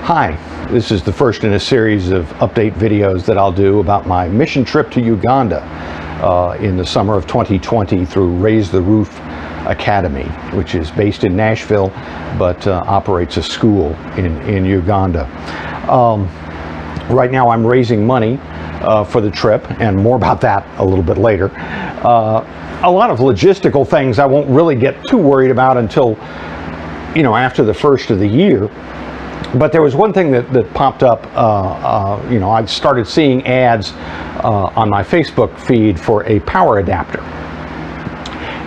Hi, this is the first in a series of update videos that I'll do about my mission trip to Uganda in the summer of 2020 through Raise the Roof Academy, which is based in Nashville but operates a school in Uganda. Right now I'm raising money for the trip, and more about that a little bit later. A lot of logistical things I won't really get too worried about until, after the first of the year. But there was one thing that popped up. I started seeing ads on my Facebook feed for a power adapter.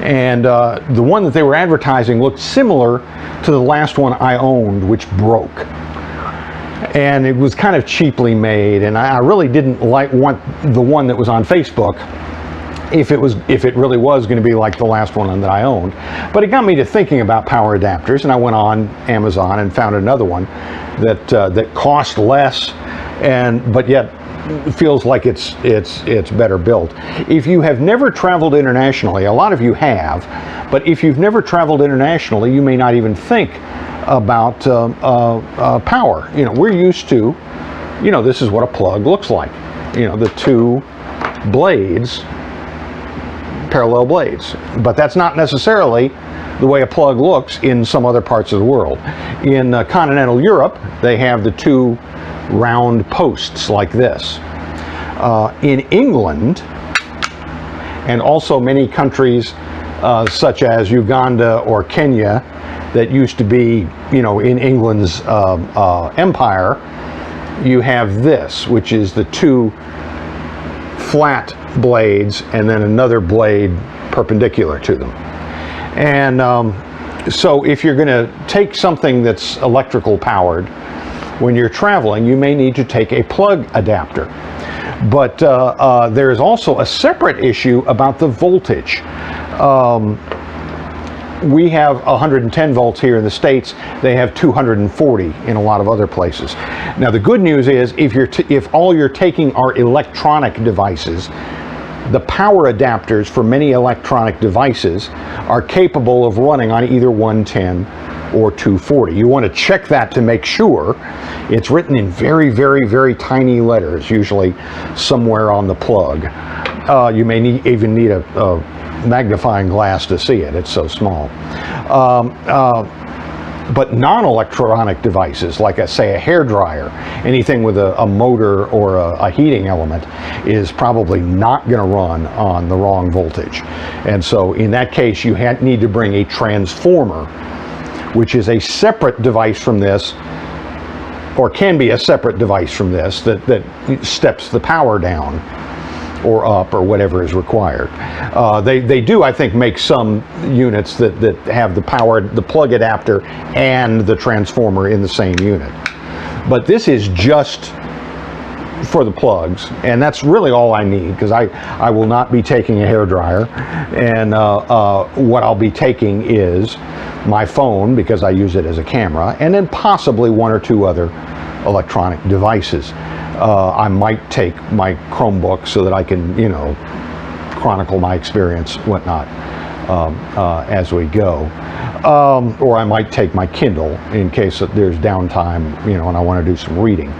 And the one that they were advertising looked similar to the last one I owned, which broke. And it was kind of cheaply made, and I really didn't want the one that was on Facebook if it really was going to be like the last one that I owned. But it got me to thinking about power adapters, and I went on Amazon and found another one that cost less, but yet feels like it's better built. If you have never traveled internationally, a lot of you have, but if you've never traveled internationally, you may not even think about power. We're used to, this is what a plug looks like. The two blades, parallel blades. But that's not necessarily the way a plug looks in some other parts of the world. In continental Europe, they have the two round posts like this. In England, and also many countries such as Uganda or Kenya that used to be, in England's empire, you have this, which is the two flat blades and then another blade perpendicular to them. And so if you're going to take something that's electrical powered, when you're traveling, you may need to take a plug adapter. But there's also a separate issue about the voltage. We have 110 volts here in the States. They have 240 in a lot of other places. Now the good news is if all you're taking are electronic devices, the power adapters for many electronic devices are capable of running on either 110 or 240. You want to check that to make sure. It's written in very, very, very tiny letters, usually somewhere on the plug. You may even need a magnifying glass to see it. It's so small. But non-electronic devices, like say a hairdryer, anything with a motor or a heating element, is probably not going to run on the wrong voltage. And so in that case, you need to bring a transformer, which is a separate device from this, or can be a separate device from this, that steps the power down or up or whatever is required. They do, I think, make some units that have the plug adapter and the transformer in the same unit. But this is just for the plugs, and that's really all I need, because I will not be taking a hairdryer, and what I'll be taking is my phone, because I use it as a camera, and then possibly one or two other electronic devices. I might take my Chromebook so that I can, chronicle my experience, whatnot, as we go. Or I might take my Kindle in case there's downtime, and I want to do some reading.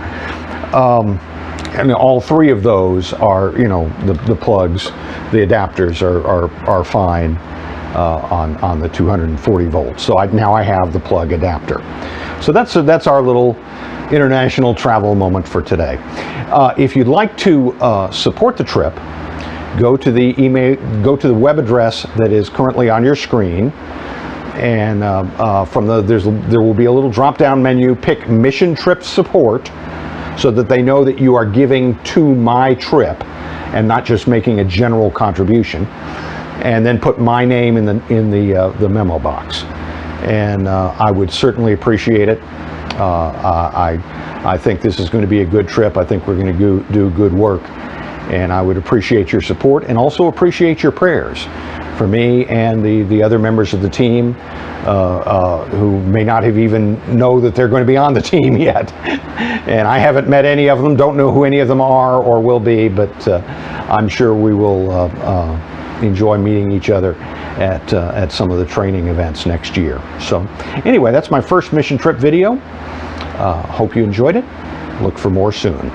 And all three of those are, the plugs, the adapters are fine on the 240 volts. So now I have the plug adapter. So that's our little international travel moment for today. If you'd like to support the trip, go to the web address that is currently on your screen, and there will be a little drop-down menu. Pick Mission Trip Support, so that they know that you are giving to my trip and not just making a general contribution. And then put my name in the memo box, and I would certainly appreciate it. I think this is going to be a good trip. I think we're going to do good work, and I would appreciate your support, and also appreciate your prayers for me and the other members of the team who may not have even know that they're going to be on the team yet. And I haven't met any of them, don't know who any of them are or will be, but I'm sure we will enjoy meeting each other at some of the training events next year. So anyway, that's my first mission trip video. Hope you enjoyed it. Look for more soon.